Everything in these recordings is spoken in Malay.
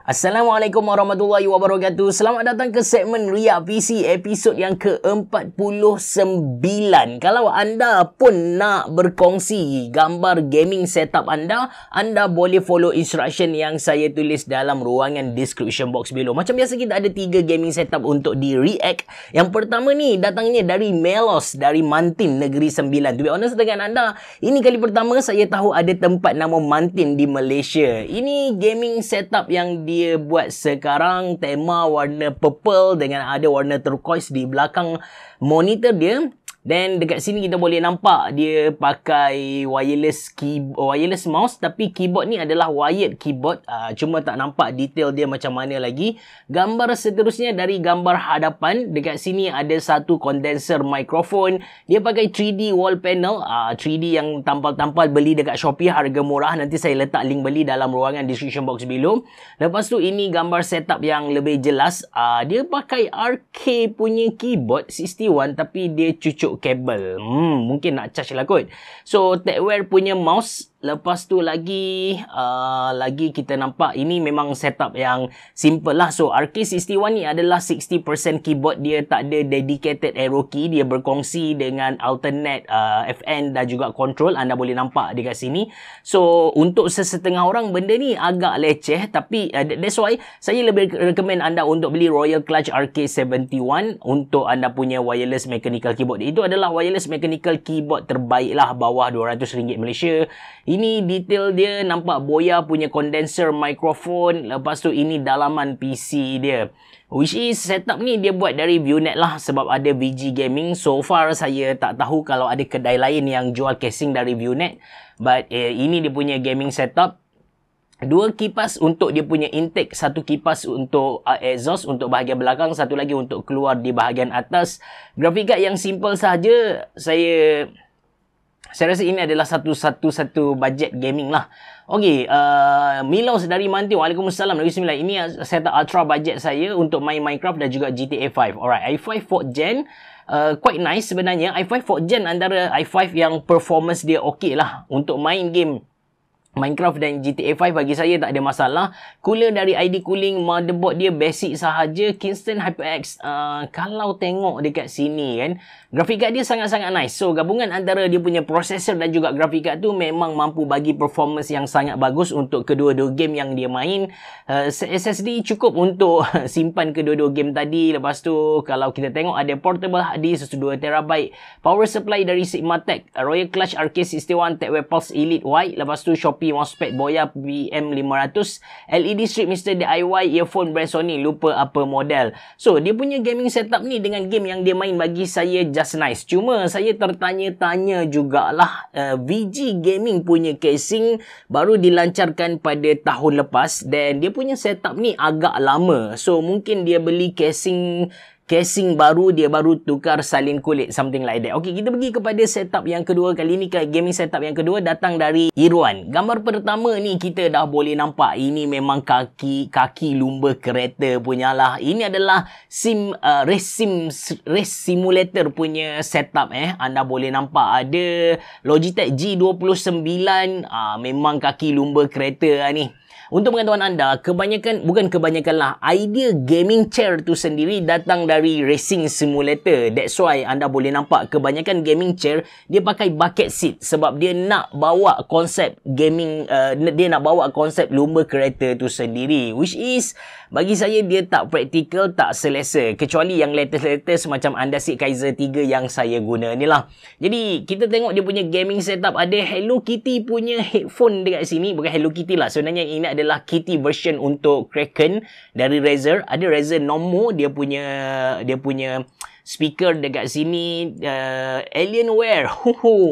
Assalamualaikum warahmatullahi wabarakatuh. Selamat datang ke segmen Ria PC episod yang ke-49. Kalau anda pun nak berkongsi gambar gaming setup anda boleh follow instruction yang saya tulis dalam ruangan description box below. Macam biasa kita ada 3 gaming setup untuk di-react. Yang pertama ni datangnya dari Melos, dari Mantin, Negeri Sembilan. To be honest dengan anda, ini kali pertama saya tahu ada tempat nama Mantin di Malaysia. Ini gaming setup yang dia buat sekarang, tema warna purple dengan ada warna turquoise di belakang monitor dia. Dan dekat sini kita boleh nampak dia pakai wireless mouse, tapi keyboard ni adalah wired keyboard. Cuma tak nampak detail dia macam mana lagi. Gambar seterusnya dari gambar hadapan. Dekat sini ada satu condenser microphone. Dia pakai 3D wall panel, 3D yang tampal-tampal, beli dekat Shopee, harga murah. Nanti saya letak link beli dalam ruangan description box below. Lepas tu ini gambar setup yang lebih jelas. Dia pakai RK punya keyboard 61, tapi dia cucuk kabel. Mungkin nak charge lah kot. So, TechWare punya mouse. Lepas tu lagi kita nampak ini memang setup yang simple lah. So, RK61 ni adalah 60% keyboard. Dia tak ada dedicated arrow key. Dia berkongsi dengan alternate FN dan juga control. Anda boleh nampak dekat sini. So, untuk sesetengah orang benda ni agak leceh. Tapi that's why saya lebih recommend anda untuk beli Royal Clutch RK71 untuk anda punya wireless mechanical keyboard. Itu adalah wireless mechanical keyboard terbaik lah, bawah RM200 Malaysia. Ini detail dia, nampak Boya punya condenser microphone. Lepas tu ini dalaman PC dia. Which is setup ni dia buat dari ViewNet lah, sebab ada VG Gaming. So far saya tak tahu kalau ada kedai lain yang jual casing dari ViewNet. But ini dia punya gaming setup. 2 kipas untuk dia punya intake, 1 kipas untuk exhaust untuk bahagian belakang, 1 lagi untuk keluar di bahagian atas. Graphic card yang simple saja. Saya rasa ini adalah satu budget gaming lah. Okey, Milos dari Mantin. Waalaikumsalam. Negeri Sembilan. Ini setup ultra budget saya untuk main Minecraft dan juga GTA 5. Alright, i5 4th Gen. Quite nice sebenarnya. i5 4th Gen antara i5 yang performance dia okey lah untuk main game Minecraft dan GTA 5 bagi saya tak ada masalah. Cooler dari ID Cooling, motherboard dia basic sahaja. Kingston HyperX, kalau tengok dekat sini kan, grafik card dia sangat-sangat nice. So, gabungan antara dia punya processor dan juga grafik card tu memang mampu bagi performance yang sangat bagus untuk kedua-dua game yang dia main. SSD cukup untuk simpan kedua-dua game tadi. Lepas tu, kalau kita tengok ada portable hard disk 2TB. Power supply dari Sigmatech, Royal Clutch RK61, TechWare Pulse Elite White. Lepas tu, Shopee mousepad Boya PM500, LED strip Mr. DIY, earphone brand Sony, lupa apa model. So, dia punya gaming setup ni dengan game yang dia main bagi saya just nice. Cuma, saya tertanya-tanya jugalah, VG Gaming punya casing baru dilancarkan pada tahun lepas dan dia punya setup ni agak lama. So, mungkin dia beli casing baru, dia baru tukar salin kulit, something like that. Okey, kita pergi kepada setup yang kedua. Kali ni gaming setup yang kedua datang dari Irwan. Gambar pertama ni kita dah boleh nampak ini memang kaki lumba kereta punyalah. Ini adalah race simulator punya setup. Anda boleh nampak ada Logitech G29. Memang kaki lumba kereta ni. Untuk pengetahuan anda, bukan kebanyakan lah, idea gaming chair tu sendiri datang dari racing simulator. That's why anda boleh nampak kebanyakan gaming chair dia pakai bucket seat sebab dia nak bawa konsep gaming, dia nak bawa konsep lumba kereta tu sendiri. Which is, bagi saya dia tak praktikal, tak selesa. Kecuali yang latest macam Andasit Kaiser 3 yang saya guna ni lah. Jadi, kita tengok dia punya gaming setup. Ada Hello Kitty punya headphone dekat sini. Bukan Hello Kitty lah. Sebenarnya ini adalah Kitty version untuk Kraken dari Razer. Ada Razer Nomo, dia punya speaker dekat sini. Alienware.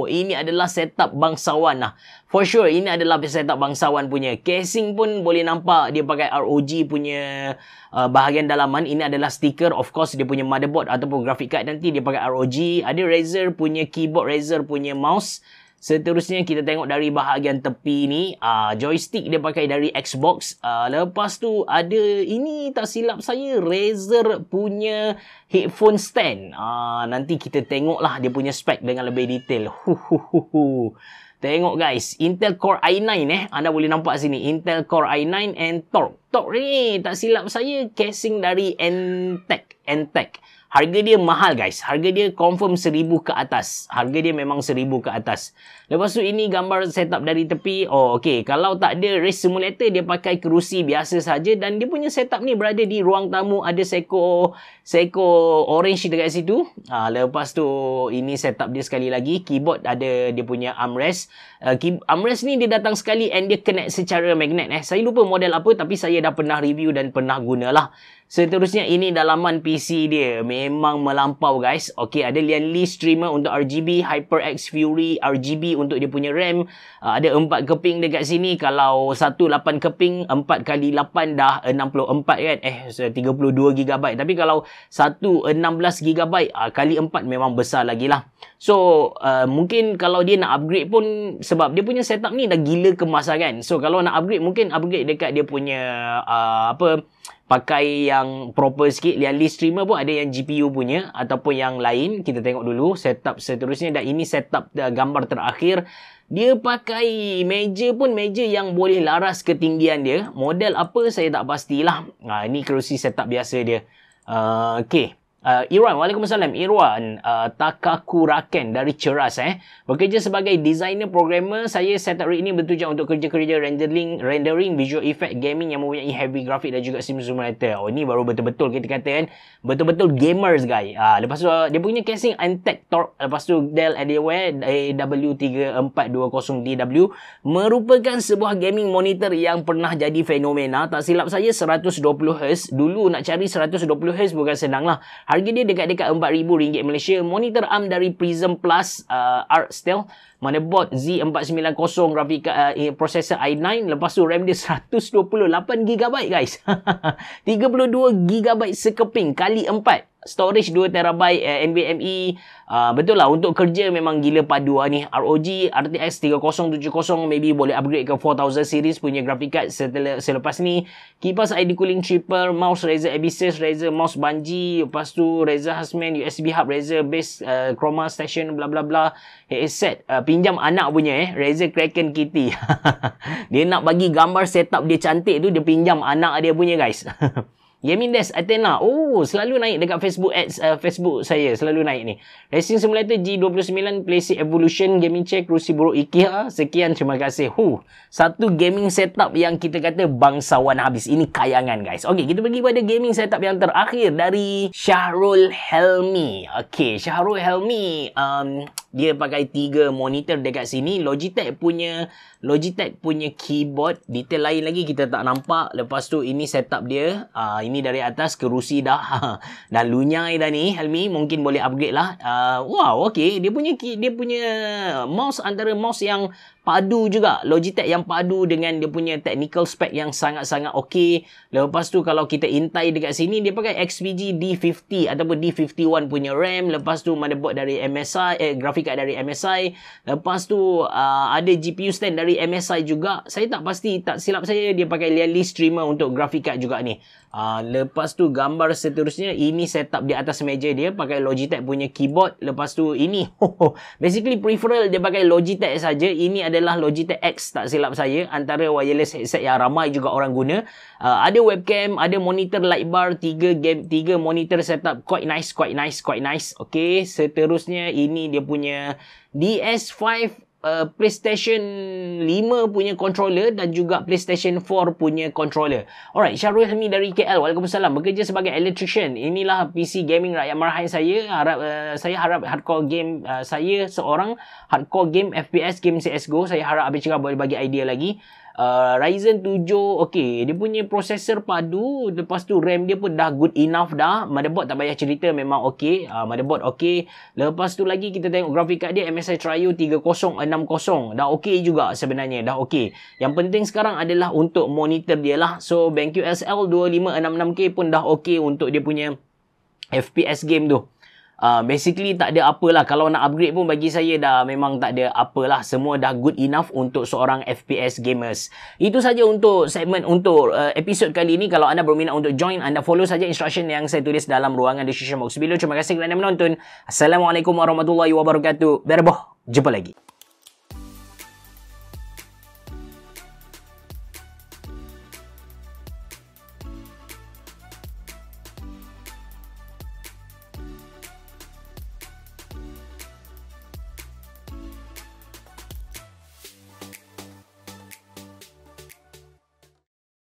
Ini adalah setup bangsawan lah. For sure, ini adalah setup bangsawan punya. Casing pun boleh nampak dia pakai ROG punya bahagian dalaman. Ini adalah stiker. Of course, dia punya motherboard ataupun graphic card nanti dia pakai ROG. Ada Razer punya keyboard, Razer punya mouse. Seterusnya kita tengok dari bahagian tepi ni, joystick dia pakai dari Xbox. Lepas tu ada, ini tak silap saya, Razer punya headphone stand. Nanti kita tengoklah dia punya spek dengan lebih detail. Tengok guys, Intel Core i9 anda boleh nampak sini, Intel Core i9 and torque. Torque ni tak silap saya casing dari Entech. Harga dia mahal guys. Harga dia confirm 1000 ke atas. Harga dia memang 1000 ke atas. Lepas tu ini gambar setup dari tepi. Oh okey, kalau tak ada race simulator dia pakai kerusi biasa saja dan dia punya setup ni berada di ruang tamu, ada seekor orange dekat situ. Lepas tu ini setup dia sekali lagi. Keyboard ada dia punya armrest. Armrest ni dia datang sekali and dia connect secara magnet Saya lupa model apa tapi saya dah pernah review dan pernah gunalah. Seterusnya ini dalaman PC dia. Memang melampau guys. Okey, ada Lian Li streamer untuk RGB, HyperX Fury RGB untuk dia punya RAM. Ada 4 keping dekat sini. Kalau 8 keping 4 kali 8 dah 64 kan. 32GB. Tapi kalau 16GB kali 4 memang besar lagi lah. So mungkin kalau dia nak upgrade pun, sebab dia punya setup ni dah gila kemas lah kan. So kalau nak upgrade, mungkin upgrade dekat dia punya pakai yang proper sikit. Lian Li streamer pun ada yang GPU punya ataupun yang lain. Kita tengok dulu setup seterusnya. Dan ini setup gambar terakhir. Dia pakai meja pun meja yang boleh laras ketinggian dia. Model apa saya tak pastilah. Ini kerusi setup biasa dia. Okey. Irwan, Waalaikumsalam. Irwan Takakuraken dari Ceras bekerja sebagai designer programmer. Saya setup rig ini bertujuan untuk kerja-kerja rendering, visual effect, gaming yang mempunyai heavy graphic dan juga sim simulator. Ini baru betul-betul kita kata kan, betul-betul gamers guys. Lepas tu dia punya casing Entech Torque. Lepas tu Dell Alienware AW3420DW merupakan sebuah gaming monitor yang pernah jadi fenomena. Tak silap saya 120Hz. Dulu nak cari 120Hz bukan senang lah. Harga dia dekat-dekat RM4,000 Malaysia. Monitor ARM dari Prism Plus Art Style. Motherboard Z490 grafika processor i9. Lepas tu RAM dia 128GB guys. 32GB sekeping kali 4. Storage 2TB NVMe. Betul lah, untuk kerja memang gila padu ni. ROG RTX 3070 maybe boleh upgrade ke 4000 series punya graphic card selepas ni. Kipas ID cooling triple, mouse Razer Abyssal, Razer mouse Bungie, lepas tu Razer Hasman, USB hub, Razer base Chroma Station, bla bla bla. Headset pinjam anak punya Razer Kraken Kitty. Dia nak bagi gambar setup dia cantik tu, dia pinjam anak dia punya guys. Gaming Desk Athena. Oh, selalu naik dekat Facebook ads, Facebook saya. Selalu naik ni. Racing Simulator G29, PlayStation Evolution, Gaming Chair, kerusi buruk IKEA. Sekian, terima kasih. Satu gaming setup yang kita kata bangsawan habis. Ini kayangan guys. Okey, kita pergi pada gaming setup yang terakhir dari Syahrul Helmi. Okey, Syahrul Helmi. Dia pakai 3 monitor dekat sini. Logitech punya keyboard. Detail lain lagi kita tak nampak. Lepas tu ini setup dia. Ini dari atas, kerusi dah dah lunyai dah ni. Helmi mungkin boleh upgrade lah. Wow, okey. Dia punya mouse antara mouse yang padu juga. Logitech yang padu dengan dia punya technical spec yang sangat-sangat okey. Lepas tu kalau kita intai dekat sini, dia pakai XPG D50 ataupun D51 punya RAM. Lepas tu motherboard dari MSI, graphic card dari MSI. Lepas tu ada GPU stand dari MSI juga. Saya tak pasti, tak silap saya dia pakai Lian Li streamer untuk graphic card juga ni. Lepas tu gambar seterusnya, ini setup di atas meja dia pakai Logitech punya keyboard. Lepas tu ini basically peripheral dia pakai Logitech saja. Ini adalah Logitech X tak silap saya, antara wireless headset yang ramai juga orang guna. Ada webcam, ada monitor light bar, 3 monitor setup, quite nice. Okey, seterusnya ini dia punya DS5 PlayStation 5 punya controller dan juga PlayStation 4 punya controller. Alright, Syahrul Helmi dari KL. Waalaikumsalam. Bekerja sebagai electrician. Inilah PC gaming rakyat marahan saya. Saya harap hardcore game saya seorang hardcore game FPS, game CSGO. Saya harap Abang Cakap boleh bagi idea lagi. Ryzen 7 okey, dia punya processor padu. Lepas tu RAM dia pun dah good enough dah. Motherboard tak payah cerita, memang okey. Motherboard okey. Lepas tu lagi kita tengok grafik card dia MSI Trio 3060. Dah okey juga sebenarnya, dah okey. Yang penting sekarang adalah untuk monitor dia lah. So BenQ SL 2566K pun dah okey untuk dia punya FPS game tu. Basically tak ada apalah. Kalau nak upgrade pun bagi saya dah memang tak ada apalah. Semua dah good enough untuk seorang FPS gamers. Itu saja untuk segmen untuk episod kali ini. Kalau anda berminat untuk join, anda follow saja instruction yang saya tulis dalam ruangan description box video. Terima kasih kerana menonton. Assalamualaikum warahmatullahi wabarakatuh. Berboh. Jumpa lagi.